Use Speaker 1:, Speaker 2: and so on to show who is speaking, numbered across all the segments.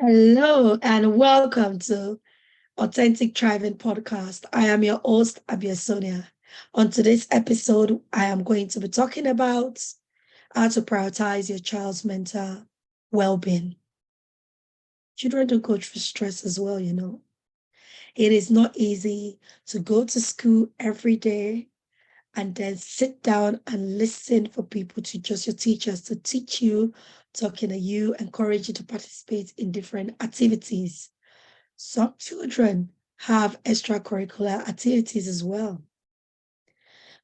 Speaker 1: Hello and welcome to Authentic Thriving Podcast. I am your host, Sonia. On today's episode, I am going to be talking about how to prioritize your child's mental well-being. Children do go through stress as well, you know. It is not easy to go to school every day and then sit down and listen for people to just your teachers to teach you, talking to you, encourage you to participate in different activities. Some children have extracurricular activities as well.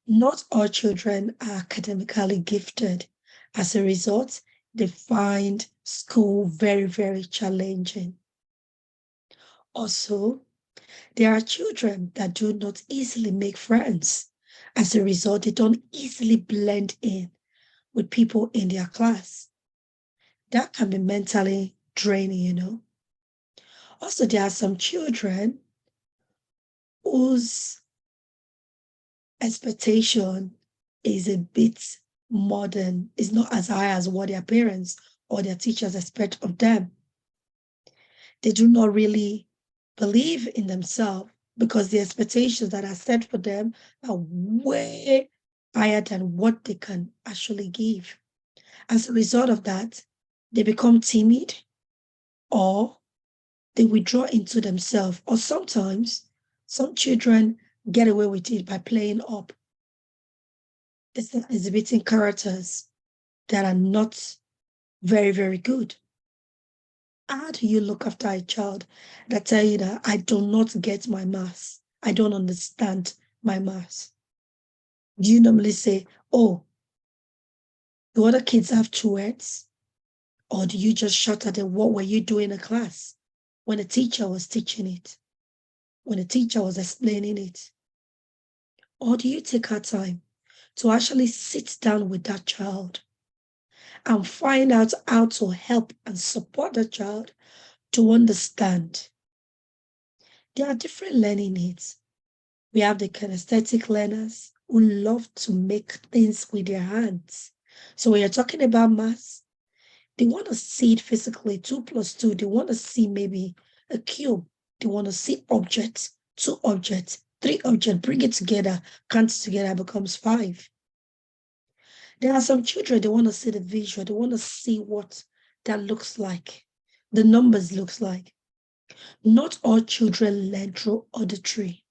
Speaker 1: Not all children are academically gifted. As a result, they find school very, very challenging. Also, there are children that do not easily make friends. As a result, they don't easily blend in with people in their class. That can be mentally draining, you know. Also, there are some children whose expectation is a bit modern, is not as high as what their parents or their teachers expect of them. They do not really believe in themselves because the expectations that are set for them are way higher than what they can actually give. As a result of that, they become timid or they withdraw into themselves, or sometimes some children get away with it by playing up. It's exhibiting characters that are not very, very good. How do you look after a child that tell you that I do not get my maths? I don't understand my maths. Do you normally say, oh, do other kids have Tourette's? Or do you just shout at them, what were you doing in class when the teacher was teaching it? When the teacher was explaining it? Or do you take our time to actually sit down with that child and find out how to help and support the child to understand? There are different learning needs. We have the kinesthetic learners who love to make things with their hands. So when you're talking about maths, they want to see it physically, 2 plus 2. They want to see maybe a cube. They want to see objects, 2 objects, 3 objects, bring it together, count it together, becomes 5. There are some children, they want to see the visual. They want to see what that looks like, the numbers looks like. Not all children learn through auditory.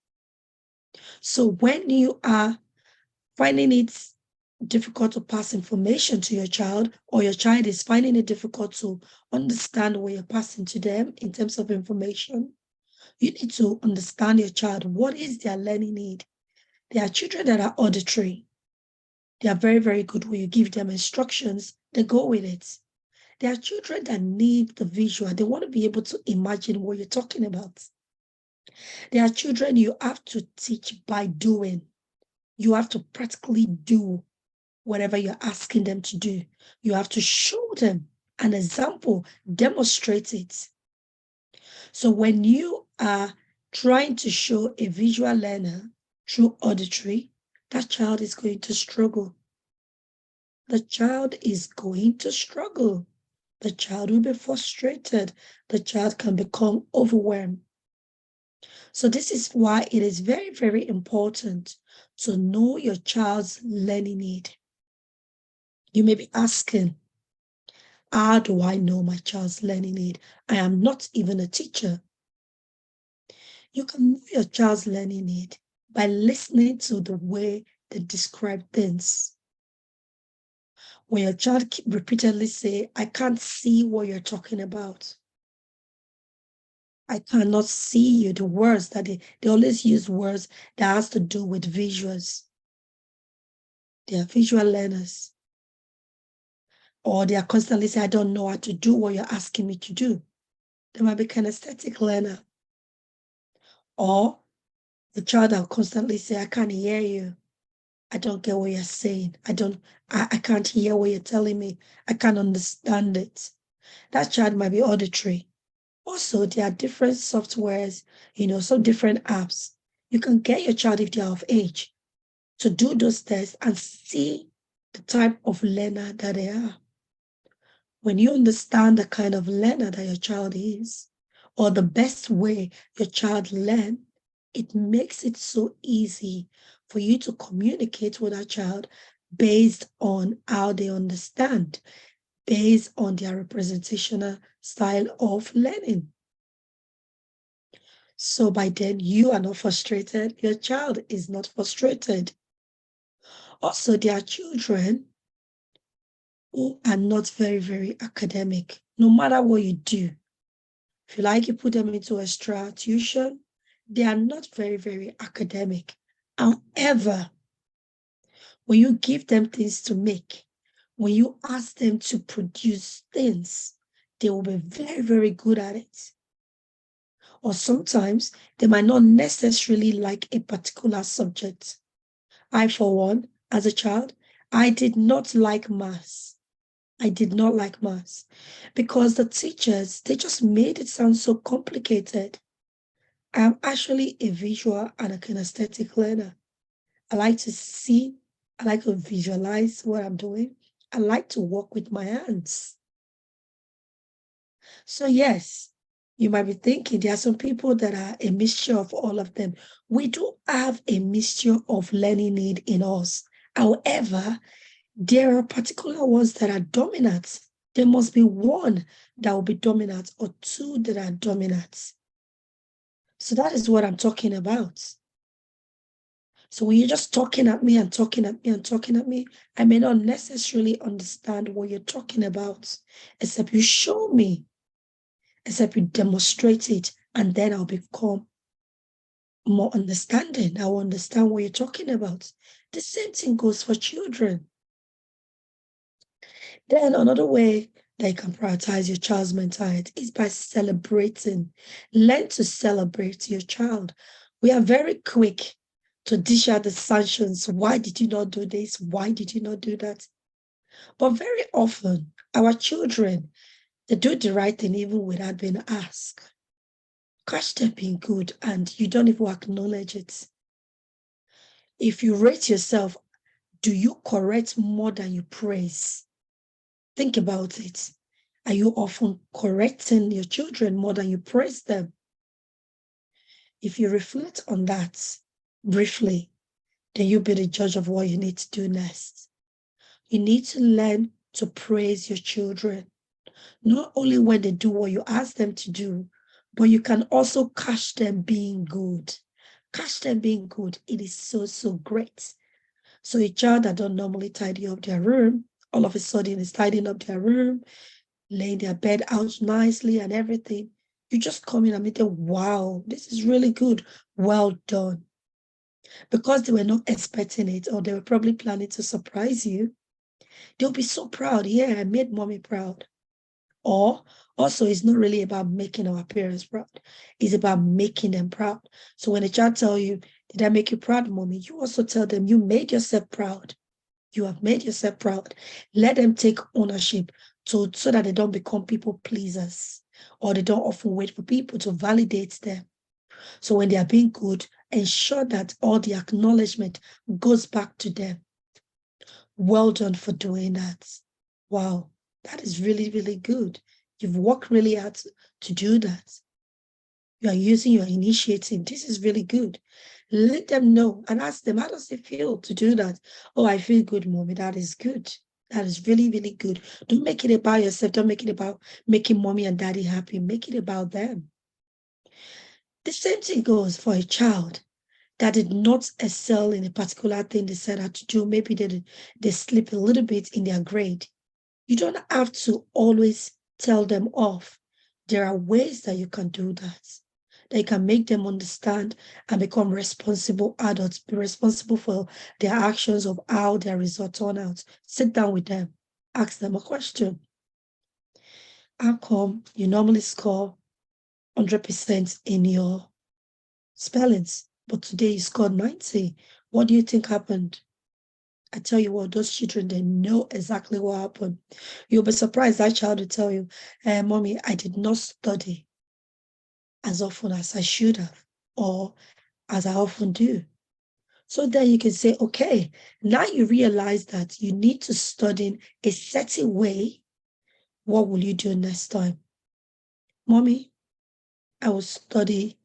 Speaker 1: So when you are finding it difficult to pass information to your child, or your child is finding it difficult to understand what you're passing to them in terms of information, you need to understand your child. What is their learning need? There are children that are auditory. They are very, very good when you give them instructions, they go with it. There are children that need the visual. They want to be able to imagine what you're talking about. There are children you have to teach by doing. You have to practically do whatever you're asking them to do. You have to show them an example, demonstrate it. So when you are trying to show a visual learner through auditory, that child is going to struggle. The child is going to struggle. The child will be frustrated. The child can become overwhelmed. So this is why it is very, very important to know your child's learning need. You may be asking, how do I know my child's learning need? I am not even a teacher. You can know your child's learning need by listening to the way they describe things. When your child repeatedly say, I can't see what you're talking about. I cannot see you. The words that they always use words that has to do with visuals. They are visual learners. Or they are constantly saying, I don't know how to do what you're asking me to do. They might be kinesthetic learner. Or the child that will constantly say, I can't hear you. I don't get what you're saying. I can't hear what you're telling me. I can't understand it. That child might be auditory. Also, there are different softwares, some different apps. You can get your child, if they are of age, to do those tests and see the type of learner that they are. When you understand the kind of learner that your child is, or the best way your child learns, it makes it so easy for you to communicate with that child based on how they understand, based on their representational style of learning. So by then, you are not frustrated. Your child is not frustrated. Also, there are children who are not very, very academic, no matter what you do. If you like, you put them into extra tuition, they are not very, very academic. However, when you give them things to make, when you ask them to produce things, they will be very, very good at it. Or sometimes they might not necessarily like a particular subject. I, for one, as a child, I did not like maths. I did not like maths because the teachers, they just made it sound so complicated. I'm actually a visual and a kinesthetic learner. I like to see, I like to visualize what I'm doing. I like to work with my hands. So yes, you might be thinking there are some people that are a mixture of all of them. We do have a mixture of learning need in us. However, there are particular ones that are dominant. There must be one that will be dominant or two that are dominant. So that is what I'm talking about. So when you're just talking at me and talking at me and talking at me, I may not necessarily understand what you're talking about, except you show me, except you demonstrate it, and then I'll become more understanding. I'll understand what you're talking about. The same thing goes for children. Then another way that you can prioritize your child's mental health is by celebrating. Learn to celebrate your child. We are very quick to dish out the sanctions. Why did you not do this? Why did you not do that? But very often, our children, they do the right thing even without being asked. Catch them being good and you don't even acknowledge it. If you rate yourself, do you correct more than you praise? Think about it. Are you often correcting your children more than you praise them? If you reflect on that briefly, then you'll be the judge of what you need to do next. You need to learn to praise your children, not only when they do what you ask them to do, but you can also catch them being good. Catch them being good. It is so, so great. So a child that don't normally tidy up their room, all of a sudden is tidying up their room, laying their bed out nicely and everything. You just come in and meet them, wow, this is really good. Well done. Because they were not expecting it, or they were probably planning to surprise you, they'll be so proud. Yeah, I made mommy proud. Or also, it's not really about making our parents proud. It's about making them proud. So when a child tells you, did I make you proud, mommy? You also tell them you made yourself proud. You have made yourself proud. Let them take ownership so that they don't become people pleasers, or they don't often wait for people to validate them. So when they are being good, ensure that all the acknowledgement goes back to them. Well done for doing that. Wow, that is really, really good. You've worked really hard to do that. You are using your initiative. This is really good. Let them know and ask them, how does it feel to do that? Oh, I feel good, mommy. That is good. That is really, really good. Don't make it about yourself. Don't make it about making mommy and daddy happy. Make it about them. The same thing goes for a child that did not excel in a particular thing they set out to do. Maybe they slip a little bit in their grade. You don't have to always tell them off. There are ways that you can do that. That you can make them understand and become responsible adults, be responsible for their actions of how their results turn out. Sit down with them, ask them a question. How come you normally score 100% in your spellings, but today you scored 90? What do you think happened? I tell you what, those children, they know exactly what happened. You'll be surprised that child will tell you, mommy, I did not study as often as I should have, or as I often do. So then you can say, okay, now you realize that you need to study in a certain way What will you do next time? Mommy, I will study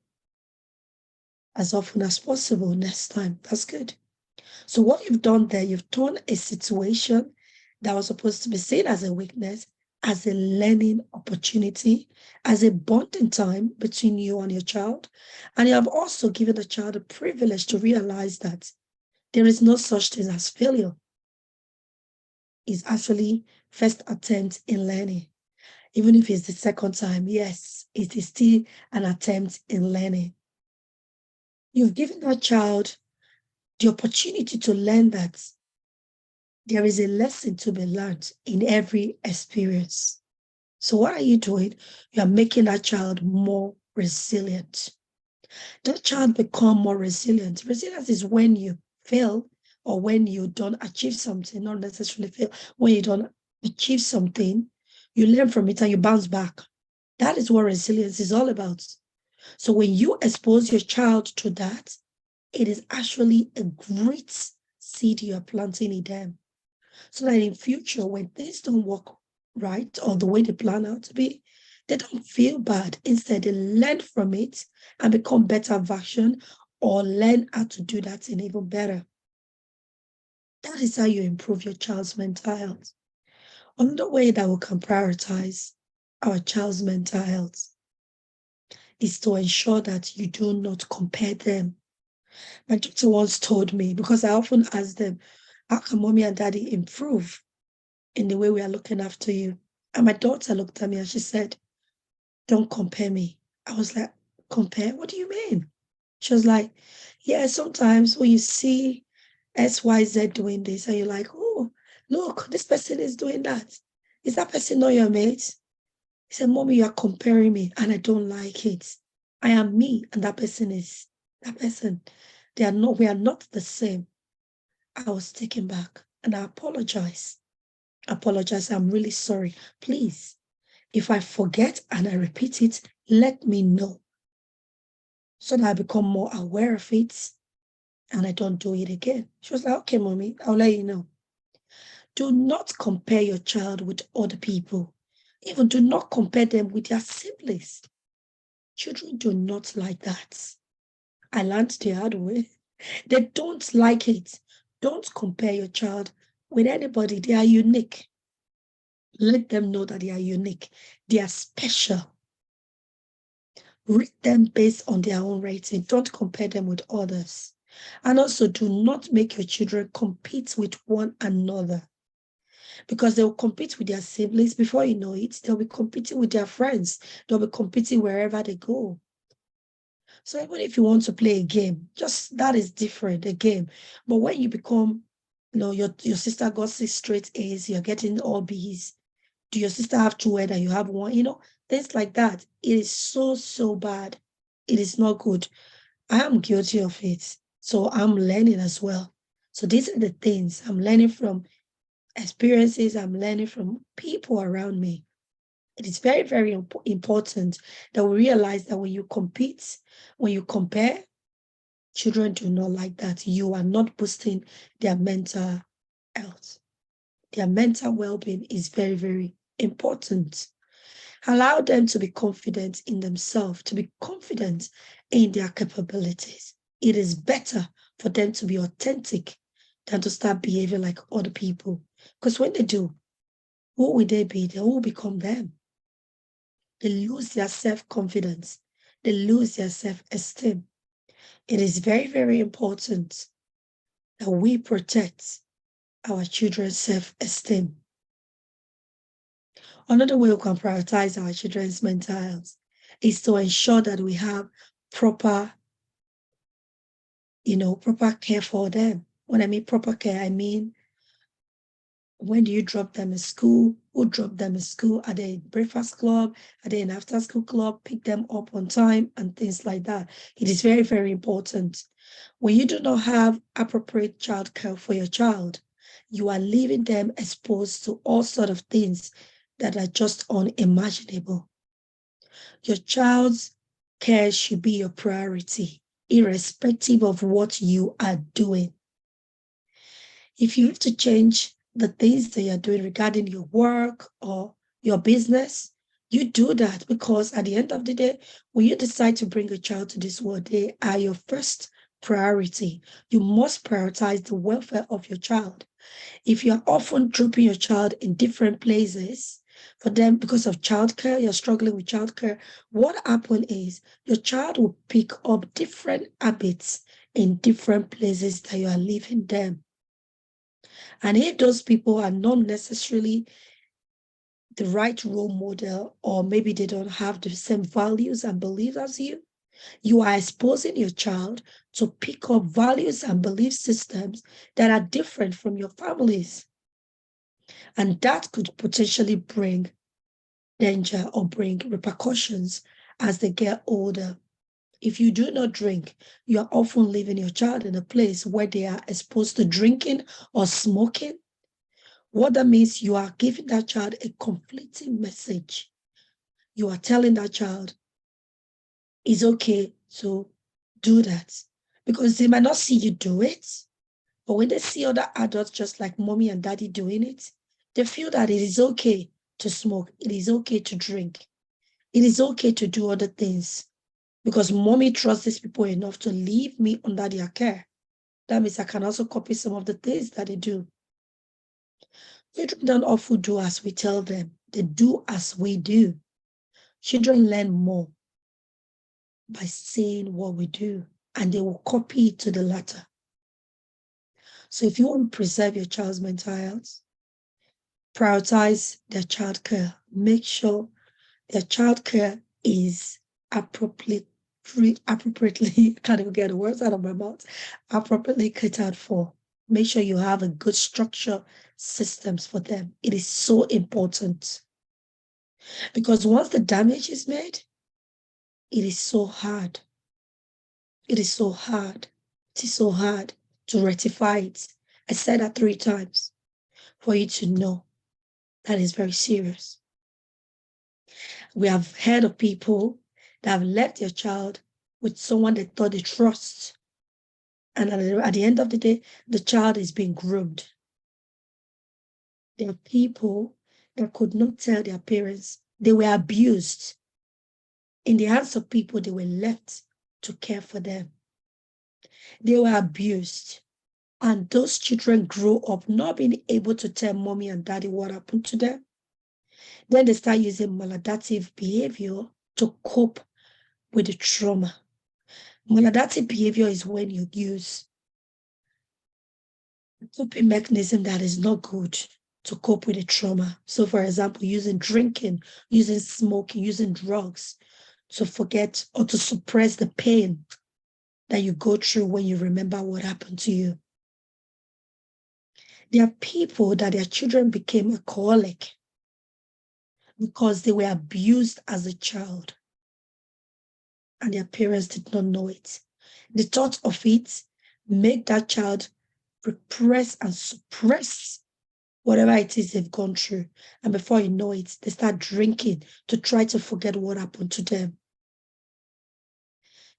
Speaker 1: as often as possible next time. That's good. So what you've done there, you've turned a situation that was supposed to be seen as a weakness, as a learning opportunity, as a bonding time between you and your child. And you have also given the child the privilege to realize that there is no such thing as failure. It's actually first attempt in learning. Even if it's the second time, yes, it is still an attempt in learning. You've given that child the opportunity to learn that there is a lesson to be learned in every experience. So what are you doing? You are making that child more resilient. That child become more resilient. Resilience is when you fail or when you don't achieve something, not necessarily fail. When you don't achieve something, you learn from it and you bounce back. That is what resilience is all about. So when you expose your child to that, it is actually a great seed you are planting in them. So that in future, when things don't work right or the way they plan out to be, they don't feel bad. Instead, they learn from it and become better version or learn how to do that in even better. That is how you improve your child's mental health. Another way that we can prioritize our child's mental health is to ensure that you do not compare them. My daughter once told me, because I often ask them, how can mommy and daddy improve in the way we are looking after you? And my daughter looked at me and she said, don't compare me. I was like, compare? What do you mean? She was like, yeah, sometimes when you see XYZ doing this and you're like, oh, look, this person is doing that. Is that person not your mate? He said, mommy, you are comparing me and I don't like it. I am me and that person is that person. We are not the same. I was taken back and I apologize. I'm really sorry. Please, if I forget and I repeat it, let me know so that I become more aware of it and I don't do it again. She was like, okay, mommy, I'll let you know. Do not compare your child with other people. Even do not compare them with their siblings. Children do not like that. I learned the hard way. They don't like it. Don't compare your child with anybody. They are unique. Let them know that they are unique. They are special. Rate them based on their own rating. Don't compare them with others. And also do not make your children compete with one another, because they'll compete with their siblings. Before you know it, they'll be competing with their friends. They'll be competing wherever they go. So even if you want to play a game, just that is different, a game. But when you become, your sister got 6 straight A's, you're getting all B's. Do your sister have 2 and you have 1? Things like that. It is so, so bad. It is not good. I am guilty of it. So I'm learning as well. So these are the things I'm learning from experiences. I'm learning from people around me. It is very, very important that we realize that when you compete, when you compare, children do not like that. You are not boosting their mental health. Their mental well-being is very, very important. Allow them to be confident in themselves, to be confident in their capabilities. It is better for them to be authentic than to start behaving like other people. Because when they do, who will they be? They will become them. They lose their self-confidence. They lose their self-esteem. It is very, very important that we protect our children's self-esteem. Another way we can prioritize our children's mental health is to ensure that we have proper care for them. When I mean proper care, I mean, when do you drop them in school? Who drop them in school? Are they in breakfast club? Are they in after school club? Pick them up on time and things like that. It is very, very important. When you do not have appropriate childcare for your child, you are leaving them exposed to all sorts of things that are just unimaginable. Your child's care should be your priority, irrespective of what you are doing. If you have to change the things that you're doing regarding your work or your business. You do that because at the end of the day, when you decide to bring a child to this world, they are your first priority. You must prioritize the welfare of your child. If you're often dropping your child in different places for them because of childcare, you're struggling with childcare, what happens is your child will pick up different habits in different places that you are leaving them. And if those people are not necessarily the right role model, or maybe they don't have the same values and beliefs as you are exposing your child to pick up values and belief systems that are different from your family's. And that could potentially bring danger or bring repercussions as they get older. If you do not drink, you are often leaving your child in a place where they are exposed to drinking or smoking. What that means, you are giving that child a conflicting message. You are telling that child it's okay to do that because they might not see you do it, but when they see other adults just like mommy and daddy doing it, they feel that it is okay to smoke, it is okay to drink, it is okay to do other things because mommy trusts these people enough to leave me under their care. That means I can also copy some of the things that they do. Children don't often do as we tell them, they do as we do. Children learn more by saying what we do, and they will copy it to the latter. So if you want to preserve your child's mental health, prioritize their childcare. Make sure their childcare is appropriately, I can't even get the words out of my mouth, appropriately catered for. Make sure you have a good structure systems for them. It is so important because once the damage is made, it is so hard. It is so hard. It is so hard to rectify it. I said that 3 times for you to know that is very serious. We have heard of people that have left their child with someone they thought they trust. And at the end of the day, the child is being groomed. There are people that could not tell their parents they were abused. In the hands of people, they were left to care for them. They were abused. And those children grow up not being able to tell mommy and daddy what happened to them. Then they start using maladaptive behavior to cope with the trauma. Maladaptive behavior is when you use a coping mechanism that is not good to cope with the trauma. So, for example, using drinking, using smoking, using drugs to forget or to suppress the pain that you go through when you remember what happened to you. There are people that their children became alcoholic because they were abused as a child and their parents did not know it. The thought of it made that child repress and suppress whatever it is they've gone through. And before you know it, they start drinking to try to forget what happened to them.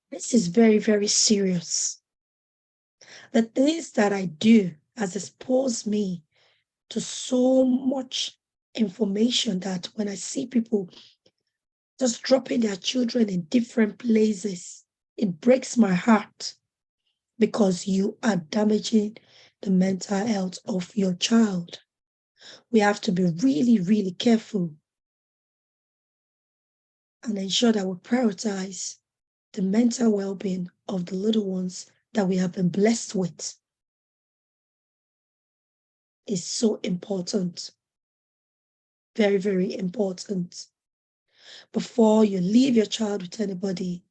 Speaker 1: This is very, very serious. The things that I do has exposed me to so much information that when I see people just dropping their children in different places, it breaks my heart because you are damaging the mental health of your child. We have to be really, really careful and ensure that we prioritize the mental well-being of the little ones that we have been blessed with. It's so important. Very, very important. Before you leave your child with anybody,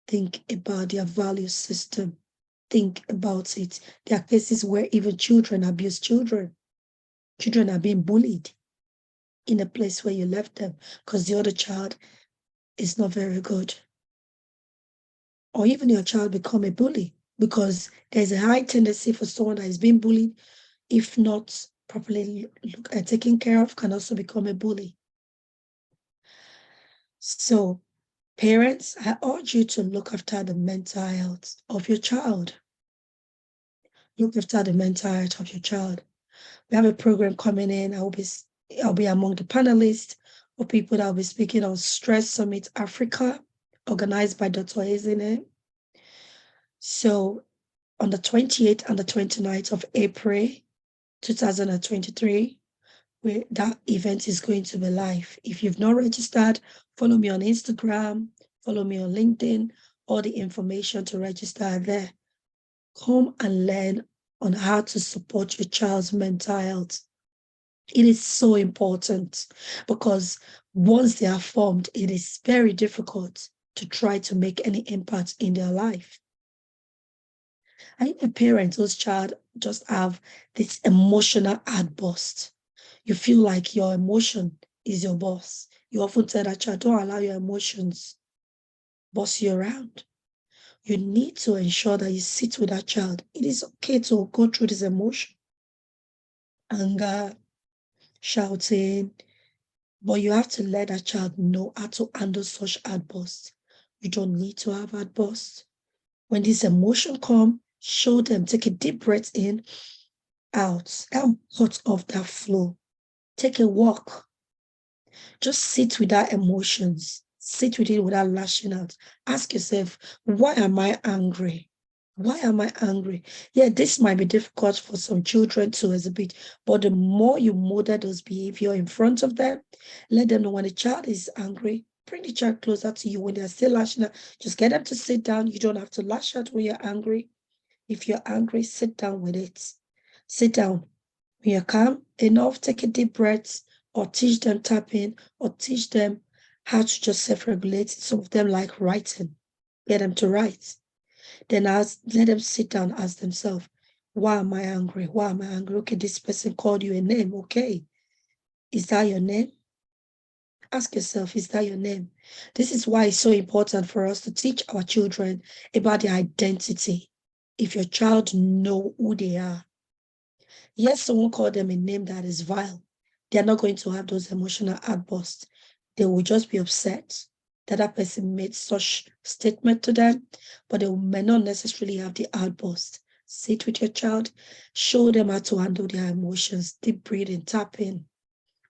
Speaker 1: think about their value system. Think about it. There are cases where even children abuse children. Children are being bullied in a place where you left them because the other child is not very good. Or even your child become a bully because there's a high tendency for someone that is being bullied, if not properly taken care of, can also become a bully. So, parents, I urge you to look after the mental health of your child. Look after the mental health of your child. We have a program coming in. I'll be among the panelists of people that will be speaking on Stress Summit Africa, organized by Dr. Ezine. So on the 28th and the 29th of April, 2023, where that event is going to be live. If you've not registered, follow me on Instagram, follow me on LinkedIn, all the information to register are there. Come and learn on how to support your child's mental health. It is so important because once they are formed, it is very difficult to try to make any impact in their life. I think a parent whose child just have this emotional outburst. You feel like your emotion is your boss. You often tell that child, don't allow your emotions boss you around. You need to ensure that you sit with that child. It is okay to go through this emotion, anger, shouting, but you have to let that child know how to handle such outbursts. You don't need to have outbursts. When this emotion come, show them, take a deep breath in, out, and cut off that flow. Take a walk. Just sit with that emotions. Sit with it without lashing out. Ask yourself, why am I angry? Why am I angry? Yeah, this might be difficult for some children to exhibit, but the more you model those behavior in front of them, let them know when a child is angry, bring the child closer to you. When they're still lashing out, just get them to sit down. You don't have to lash out when you're angry. If you're angry, sit down with it. Sit down. When you're calm enough, take a deep breath, or teach them tapping, or teach them how to just self-regulate. Some of them like writing. Get them to write. Then let them sit down, ask themselves, why am I angry? Why am I angry? Okay, this person called you a name. Okay. Is that your name? Ask yourself, is that your name? This is why it's so important for us to teach our children about their identity. If your child know who they are, yes, someone called them a name that is vile. They're not going to have those emotional outbursts. They will just be upset that that person made such statement to them, but they may not necessarily have the outburst. Sit with your child, show them how to handle their emotions, deep breathing, tapping,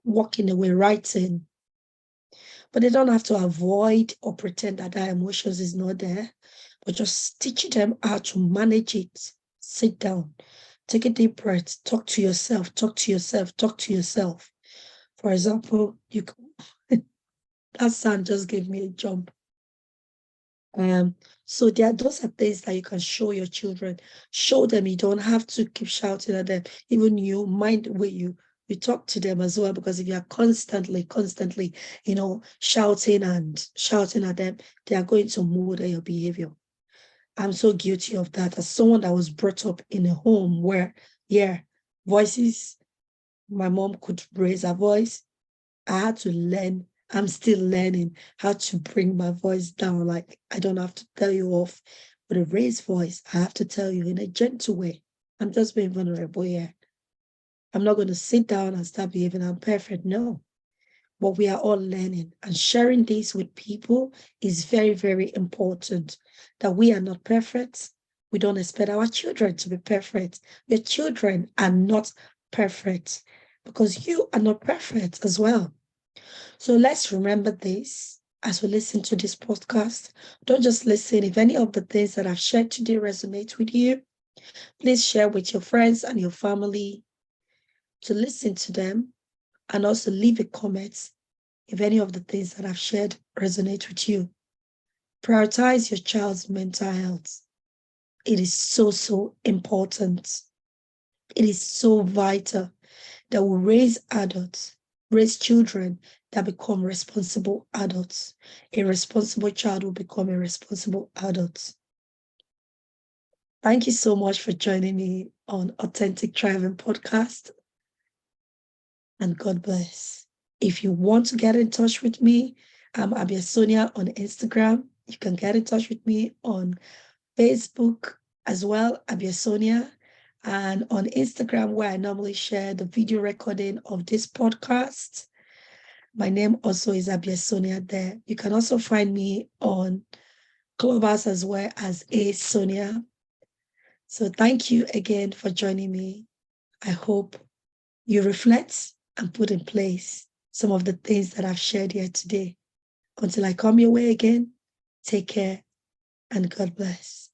Speaker 1: walking away, writing. But they don't have to avoid or pretend that their emotions is not there, but just teach them how to manage it. Sit down, take a deep breath, talk to yourself, talk to yourself, talk to yourself. For example, that sound just gave me a jump. So those are things that you can show your children. Show them. You don't have to keep shouting at them. Even you mind the way you talk to them as well, because if you are constantly, shouting at them, they are going to model your behavior. I'm so guilty of that as someone that was brought up in a home where, voices, my mom could raise her voice. I had to learn. I'm still learning how to bring my voice down. Like, I don't have to tell you off with a raised voice. I have to tell you in a gentle way. I'm just being vulnerable here. I'm not going to sit down and start behaving I'm perfect. No. But we are all learning, and sharing this with people is very, very important. That we are not perfect. We don't expect our children to be perfect. Your children are not perfect because you are not perfect as well. So let's remember this as we listen to this podcast. Don't just listen. If any of the things that I've shared today resonate with you, please share with your friends and your family to listen to them, and also leave a comment if any of the things that I've shared resonate with you. Prioritize your child's mental health. It is so, so important. It is so vital that we raise children that become responsible adults. A responsible child will become a responsible adult. Thank you so much for joining me on Authentic Thriving Podcast, and God bless. If you want to get in touch with me, I'm Sonia on Instagram. You can get in touch with me on Facebook as well, Sonia, and on Instagram, where I normally share the video recording of this podcast. My name also is Sonia there. You can also find me on Clubhouse as well as Sonia. So thank you again for joining me. I hope you reflect and put in place some of the things that I've shared here today. Until I come your way again, take care and God bless.